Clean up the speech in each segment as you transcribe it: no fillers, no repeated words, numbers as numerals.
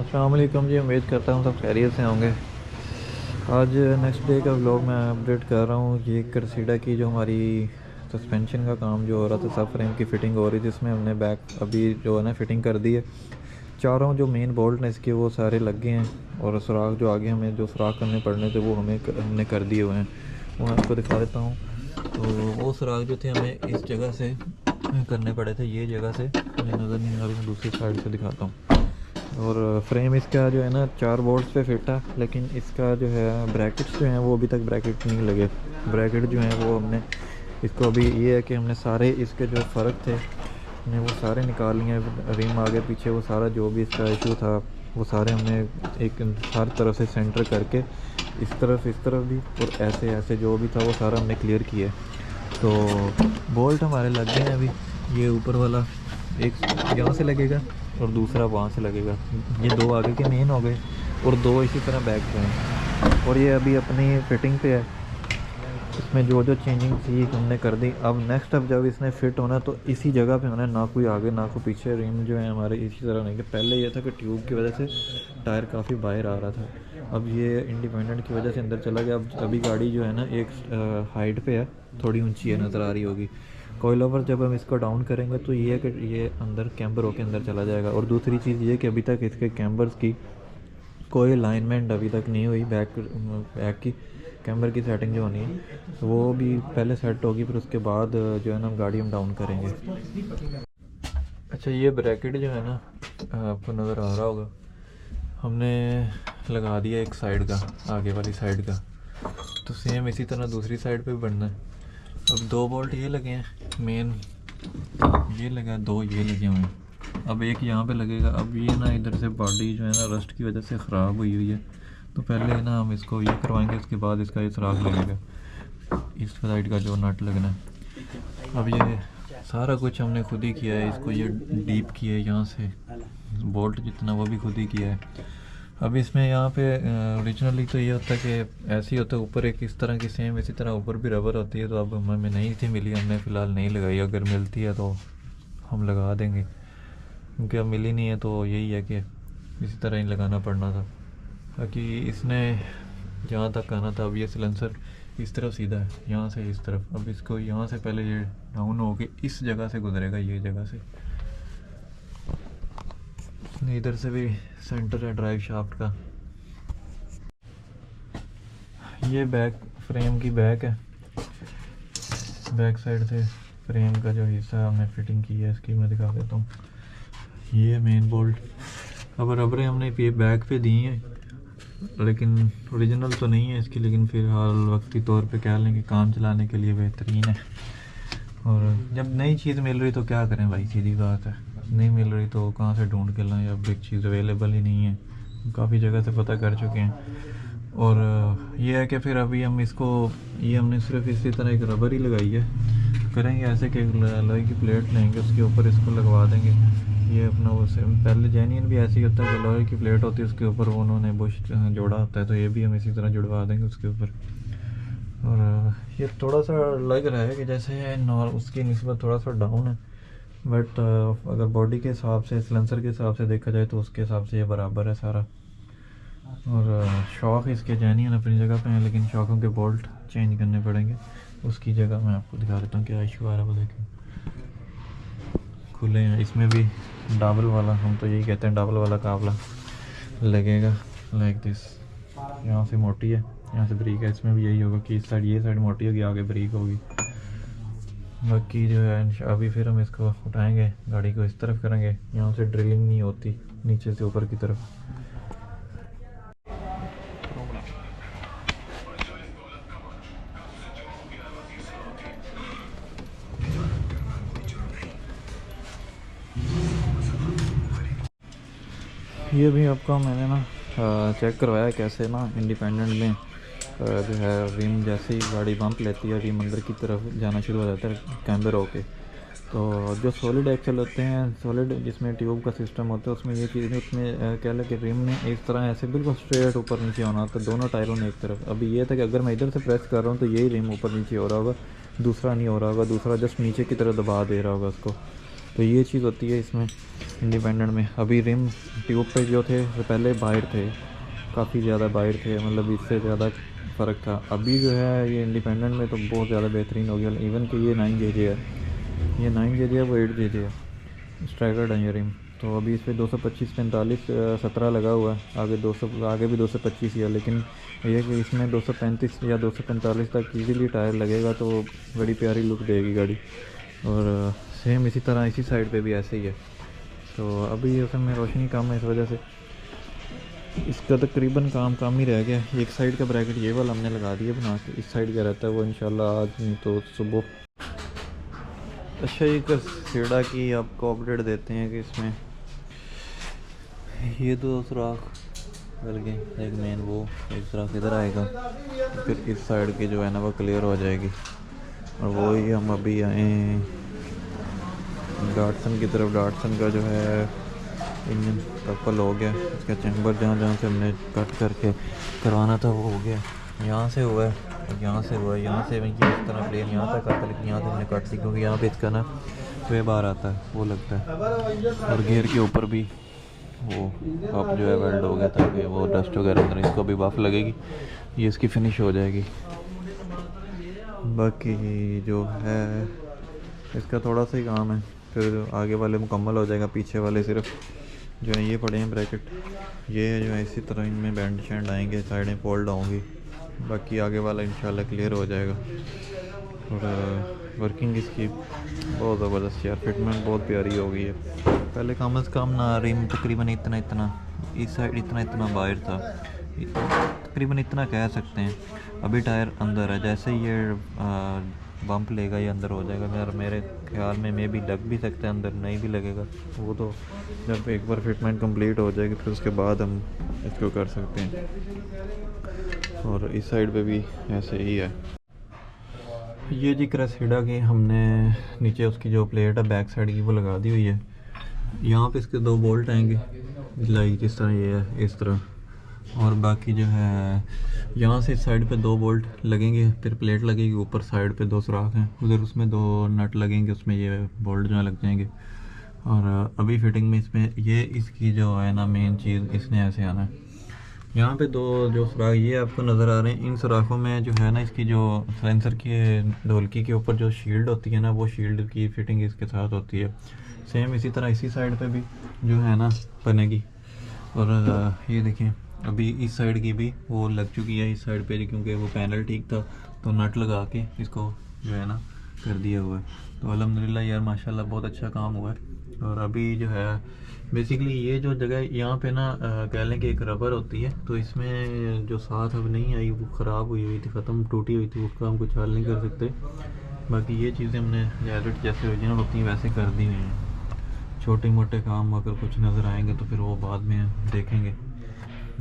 अस्सलाम वालेकुम जी। उम्मीद करता हूँ सब खैरियत से होंगे। आज नेक्स्ट डे का व्लॉग मैं अपडेट कर रहा हूँ। ये करसीडा की जो हमारी सस्पेंशन का काम जो हो रहा था, सब फ्रेम की फ़िटिंग हो रही थी, इसमें हमने बैक अभी जो है ना फ़िटिंग कर दी है। चारों जो मेन बोल्ट हैं इसके वो सारे लग गए हैं, और सुराख जो आगे हमें जो सुराख करने पड़ने थे वो हमने कर दिए हुए हैं। वो मैं आपको दिखा देता हूँ। तो वो सुराख जो थे हमें इस जगह से करने पड़े थे, ये जगह से मुझे नज़र नहीं आ रही, मैं दूसरी साइड से दिखाता हूँ। और फ्रेम इसका जो है ना 4 बोल्ट्स पे फिट है, लेकिन इसका जो है ब्रैकेट्स जो हैं वो अभी तक ब्रैकेट नहीं लगे। ब्रैकेट जो हैं वो हमने इसको अभी ये है कि हमने सारे इसके जो फ़र्क थे हमने वो सारे निकाल लिए हैं। रिम आगे पीछे वो सारा जो भी इसका इशू था वो सारे हमने एक हर तरफ से सेंटर करके इस तरफ भी और ऐसे ऐसे जो भी था वो सारा हमने क्लियर किया है। तो बोल्ट हमारे लग गए हैं अभी। ये ऊपर वाला एक यहाँ से लगेगा और दूसरा वहाँ से लगेगा। ये दो आगे के मेन हो गए और दो इसी तरह बैक पे हैं, और ये अभी अपनी फिटिंग पे है। इसमें जो जो चेंजिंग थी हमने कर दी। अब नेक्स्ट अब जब इसने फिट होना तो इसी जगह पे होना है, ना कोई आगे ना कोई पीछे। रिम जो है हमारे इसी तरह नहीं कि पहले ये था कि ट्यूब की वजह से टायर काफ़ी बाहर आ रहा था, अब ये इंडिपेंडेंट की वजह से अंदर चला गया। अब अभी गाड़ी जो है ना एक हाइट पे है, थोड़ी ऊंची है, नज़र आ रही होगी। कोयल ओवर जब हम इसको डाउन करेंगे तो ये है कि ये अंदर कैम्बर होके अंदर चला जाएगा। और दूसरी चीज़ ये कि अभी तक इसके कैम्बर्स की कोई अलाइनमेंट अभी तक नहीं हुई। बैक की कैमर की सेटिंग जो होनी है तो वो भी पहले सेट होगी, फिर उसके बाद जो है ना हम गाड़ी हम डाउन करेंगे। अच्छा, ये ब्रैकेट जो है ना आपको नज़र आ रहा होगा, हमने लगा दिया एक साइड का, आगे वाली साइड का। तो सेम इसी तरह दूसरी साइड पे भी बनना है। अब दो बोल्ट ये लगे हैं मेन, ये लगा, दो ये लगे हुए हैं। अब एक यहाँ पे लगेगा। अब ये ना इधर से बॉडी जो है ना रस्ट की वजह से ख़राब हुई हुई है, तो पहले ना हम इसको ये करवाएंगे, उसके बाद इसका ये सुराख लगेगा, इस साइड का जो नट लगना है। अब ये सारा कुछ हमने खुद ही किया है। इसको ये डीप किया है यहाँ से, बोल्ट जितना वो भी खुद ही किया है। अब इसमें यहाँ पे ओरिजिनली तो ये होता है कि ऐसे ही होता है, ऊपर एक इस तरह की सेम इसी तरह ऊपर भी रबर होती है। तो अब हमें नहीं थी मिली, हमने फ़िलहाल नहीं लगाई। अगर मिलती है तो हम लगा देंगे, क्योंकि अब मिली नहीं है। तो यही है कि इसी तरह ही लगाना पड़ना था, ताकि इसने जहाँ तक आना था। अब ये सिलेंसर इस तरफ सीधा है, यहाँ से इस तरफ। अब इसको यहाँ से पहले ये डाउन होके इस जगह से गुजरेगा, ये जगह से। इधर से भी सेंटर है ड्राइव शाफ्ट का। ये बैक फ्रेम की बैक है, बैक साइड से फ्रेम का जो हिस्सा हमने फिटिंग की है इसकी मैं दिखा देता हूँ। ये मेन बोल्ट। अब रबरें हमने ये बैक पे दी हैं, लेकिन ओरिजिनल तो नहीं है इसकी, लेकिन फ़िलहाल वक्ती तौर पे कह लें कि काम चलाने के लिए बेहतरीन है। और जब नई चीज़ मिल रही तो क्या करें भाई, सीधी बात है। नहीं मिल रही तो कहाँ से ढूंढ के लाएं, अब एक चीज़ अवेलेबल ही नहीं है। काफ़ी जगह से पता कर चुके हैं। और ये है कि फिर अभी हम इसको, ये हमने सिर्फ इसी तरह एक रबर ही लगाई है। करेंगे ऐसे कि लोहे की प्लेट लेंगे, उसके ऊपर इसको लगवा देंगे। ये अपना वो पहले जेन्युइन भी ऐसे ही होता है कि लोहे की प्लेट होती है, उसके ऊपर उन्होंने बुश जोड़ा होता है। तो ये भी हम इसी तरह जुड़वा देंगे उसके ऊपर। और ये थोड़ा सा लग रहा है कि जैसे उसकी निस्बत थोड़ा सा डाउन है, बट अगर बॉडी के हिसाब से, सिलेंसर के हिसाब से देखा जाए तो उसके हिसाब से ये बराबर है सारा। और शॉक इसके जेन्युइन अपनी जगह पे हैं, लेकिन शॉकों के बोल्ट चेंज करने पड़ेंगे। उसकी जगह मैं आपको दिखा देता हूँ क्या इशू आ रहा है। वो देखें, खुले हैं। इसमें भी डबल वाला, हम तो यही कहते हैं डबल वाला काबला लगेगा, लाइक दिस। यहाँ से मोटी है, यहाँ से ब्रीक है। इसमें भी यही होगा कि इस साइड, ये साइड मोटी होगी, आगे ब्रीक होगी। बाकी जो है अभी फिर हम इसको उठाएंगे, गाड़ी को इस तरफ करेंगे। यहाँ से ड्रिलिंग नहीं होती, नीचे से ऊपर की तरफ। ये भी आपका मैंने ना चेक करवाया कैसे ना इंडिपेंडेंट में जो है रिम जैसे ही गाड़ी बम्प लेती है, रिम अंदर की तरफ जाना शुरू हो जाता है कैम्बर होके। तो जो सॉलिड एक्सल होते हैं, सॉलिड जिसमें ट्यूब का सिस्टम होता है, उसमें ये चीज़ उसमें कह लें कि रिम ने इस तरह ऐसे बिल्कुल स्ट्रेट ऊपर नीचे होना होता है, दोनों टायरों ने एक तरफ। अभी ये था कि अगर मैं इधर से प्रेस कर रहा हूँ तो यही रिम ऊपर नीचे हो रहा होगा, दूसरा नहीं हो रहा होगा, दूसरा जस्ट नीचे की तरफ दबा दे रहा होगा उसको। तो ये चीज़ होती है इसमें इंडिपेंडेंट में। अभी रिम ट्यूब पे जो थे वो पहले बाहर थे, काफ़ी ज़्यादा बाहर थे, मतलब इससे ज़्यादा फ़र्क था। अभी जो है ये इंडिपेंडेंट में तो बहुत ज़्यादा बेहतरीन हो गया। इवन कि ये 9 JJ है, ये 9 JJ है, वो 8 JJ है, स्ट्राइकर है ये रिम। तो अभी इस पर 225 45 17 लगा हुआ है, आगे 200, आगे भी 225 ही है, लेकिन ये कि इसमें 235 या 245 तक इजीली टायर लगेगा तो बड़ी प्यारी लुक देगी गाड़ी। और सेम इसी तरह इसी साइड पे भी ऐसे ही है। तो अभी उसमें रोशनी कम है, इस वजह से इसका तकरीबन काम ही रह गया। एक साइड का ब्रैकेट ये वाला हमने लगा दिया बना के, इस साइड का रहता है वो इंशाल्लाह आज नहीं तो सुबह। अच्छा, ये सीढ़ा की आपको अपडेट देते हैं कि इसमें ये दो सुराख डल गए, एक मेन वो, एक सुराख इधर आएगा, फिर इस साइड की जो है ना वो क्लियर हो जाएगी। और वो ही हम अभी आए डाटसन की तरफ। डाटसन का जो है इंजन कपल हो गया, इसका चैम्बर जहाँ से हमने कट करके करवाना था वो हो गया। यहाँ से हुआ है और यहाँ से हुआ है, यहाँ से ये इस तरह प्लेन यहाँ तक आता है, लेकिन यहाँ से हमने काट दी क्योंकि यहाँ पे इसका ना वे बार आता है वो लगता है। और गियर के ऊपर भी वो अब जो है वेल्ड हो गया ताकि वो डस्ट वगैरह अंदर, इसको भी बफ लगेगी, ये इसकी फिनिश हो जाएगी। बाकी जो है इसका थोड़ा सा ही काम है, फिर आगे वाले मुकम्मल हो जाएगा। पीछे वाले सिर्फ जो है ये पड़े हैं ब्रैकेट, ये जो है इसी तरह इनमें बैंड शैंड आएंगे, साइडें फोल्ड होंगी, बाकी आगे वाला इंशाल्लाह क्लियर हो जाएगा। और वर्किंग इसकी बहुत ज़बरदस्त यार, फिटमेंट बहुत प्यारी हो गई है। पहले कम से कम ना रिम तकरीबन इतना इस साइड इतना बाहर था, तकरीबन इतना कह सकते हैं। अभी टायर अंदर है, जैसे ही ये बम्प लेगा ये अंदर हो जाएगा। मेरे ख्याल में मे भी लग भी सकता है, अंदर नहीं भी लगेगा, वो तो जब एक बार फिटमेंट कंप्लीट हो जाएगी फिर उसके बाद हम इसको कर सकते हैं। और इस साइड पे भी ऐसे ही है। ये जी क्रेसिडा की हमने नीचे उसकी जो प्लेट है बैक साइड की वो लगा दी हुई है। यहाँ पे इसके 2 बोल्ट आएंगे लाई जिस तरह ये है इस तरह, और बाकी जो है यहाँ से इस साइड पे 2 बोल्ट लगेंगे, फिर प्लेट लगेगी, ऊपर साइड पे 2 सुराख हैं, उधर उसमें 2 नट लगेंगे, उसमें ये बोल्ट जो है लग जाएंगे। और अभी फिटिंग में इसमें ये इसकी जो है ना मेन चीज़ इसने ऐसे आना है। यहाँ पे 2 जो सुराख ये आपको नज़र आ रहे हैं, इन सुराखों में जो है ना इसकी जो सेंसर की ढोलकी के ऊपर जो शील्ड होती है ना वो शील्ड की फिटिंग इसके साथ होती है। सेम इसी तरह इसी साइड पे भी जो है ना बनेगी। और ये देखिए अभी इस साइड की भी वो लग चुकी है इस साइड पे, क्योंकि वो पैनल ठीक था तो नट लगा के इसको जो है ना कर दिया हुआ है। तो अल्हम्दुलिल्लाह यार माशाल्लाह बहुत अच्छा काम हुआ है। और अभी जो है बेसिकली ये जो जगह यहाँ पे ना कह लें कि एक रबर होती है, तो इसमें जो साथ अब नहीं आई वो ख़राब हुई थी, ख़त्म टूटी हुई थी, उसका हम कुछ हल नहीं कर सकते। बाकी ये चीज़ें हमने जैकेट जैसे ओरिजिनल होती हैं वैसे कर दी हुई हैं। छोटे मोटे काम अगर कुछ नज़र आएंगे तो फिर वो बाद में देखेंगे।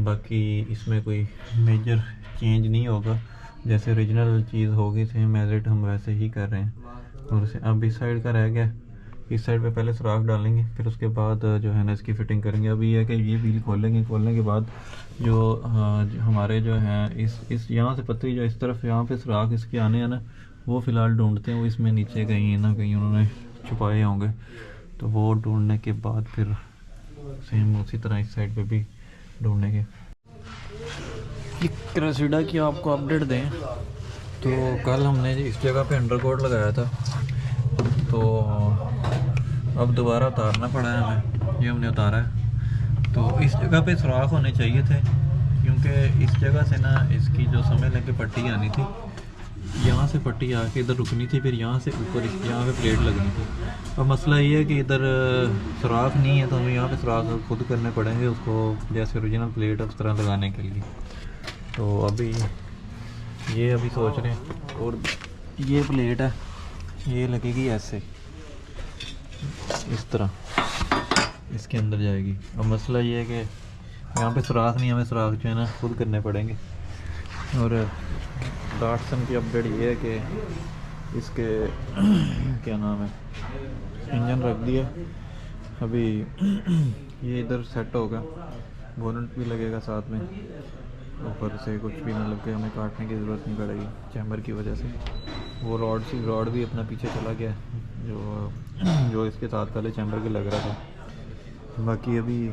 बाकी इसमें कोई मेजर चेंज नहीं होगा, जैसे ओरिजिनल चीज़ होगी सेम एज इट हम वैसे ही कर रहे हैं। और उसे अब इस साइड का रह गया, इस साइड पे पहले सुराख डालेंगे, फिर उसके बाद जो है ना इसकी फ़िटिंग करेंगे। अभी है कि ये व्हील खोलेंगे, खोलने के बाद जो हमारे जो हैं इस यहाँ से पतरी जो इस तरफ यहाँ पे सुराख इसके आने हैं ना वो फ़िलहाल ढूंढते हैं, वो इसमें नीचे कहीं ना कहीं उन्होंने छुपाए होंगे, तो वो ढूंढने के बाद फिर सेम उसी तरह इस साइड पे भी ढूंढेंगे। क्रेसिडा की आपको अपडेट दें तो कल हमने इस जगह पे अंडरकोट लगाया था, तो अब दोबारा उतारना पड़ा है हमें, ये हमने उतारा है। तो इस जगह पे सुराख होने चाहिए थे, क्योंकि इस जगह से ना इसकी जो समय लगे पट्टी आनी थी, यहाँ से पट्टी आके इधर रुकनी थी, फिर यहाँ से ऊपर यहाँ पे प्लेट लगनी थी। अब मसला ये है कि इधर सुराख नहीं है, तो हमें यहाँ पे सुराख खुद करने पड़ेंगे उसको, जैसे ओरिजिनल प्लेट उस तरह लगाने के लिए। तो अभी सोच रहे हैं। और ये प्लेट है ये लगेगी ऐसे इस तरह इसके अंदर जाएगी। अब मसला ये है कि यहाँ पे सुराख नहीं, हमें सुराख जो है ना खुद करने पड़ेंगे। और डाटसन की अपडेट ये है कि इसके क्या नाम है इंजन रख दिया, अभी ये इधर सेट होगा, बोनट भी लगेगा साथ में, ऊपर से कुछ भी ना लग के हमें काटने की ज़रूरत नहीं पड़ेगी चैम्बर की वजह से। वो रॉड भी अपना पीछे चला गया जो जो इसके साथ वाले चैम्बर के लग रहा था। बाकी अभी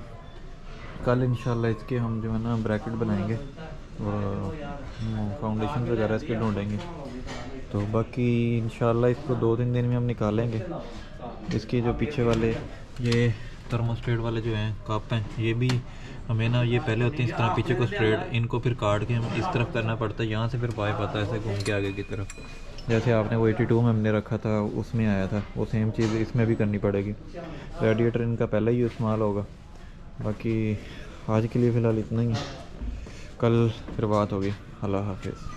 कल इंशाल्लाह इसके हम जो है ना ब्रैकेट बनाएंगे और फाउंडेशन वगैरह इसके ढूंढेंगे। तो बाकी इंशाल्लाह इसको 2-3 दिन में हम निकालेंगे। इसके जो पीछे वाले ये थर्मोस्टेट वाले जो हैं कप हैं, ये भी हमें ना ये पहले होते हैं इस तरह पीछे को स्ट्रेट, इनको फिर काट के हम इस तरफ करना पड़ता है, यहाँ से फिर पाइप आता है ऐसे घूम के आगे की तरफ। जैसे आपने वो 82 में हमने रखा था उसमें आया था, वो सेम चीज़ इसमें भी करनी पड़ेगी। रेडिएटर इनका पहले ही इस्तेमाल होगा। बाकी आज के लिए फ़िलहाल इतना ही, कल फिर बात होगी। अल्लाह हाफिज़।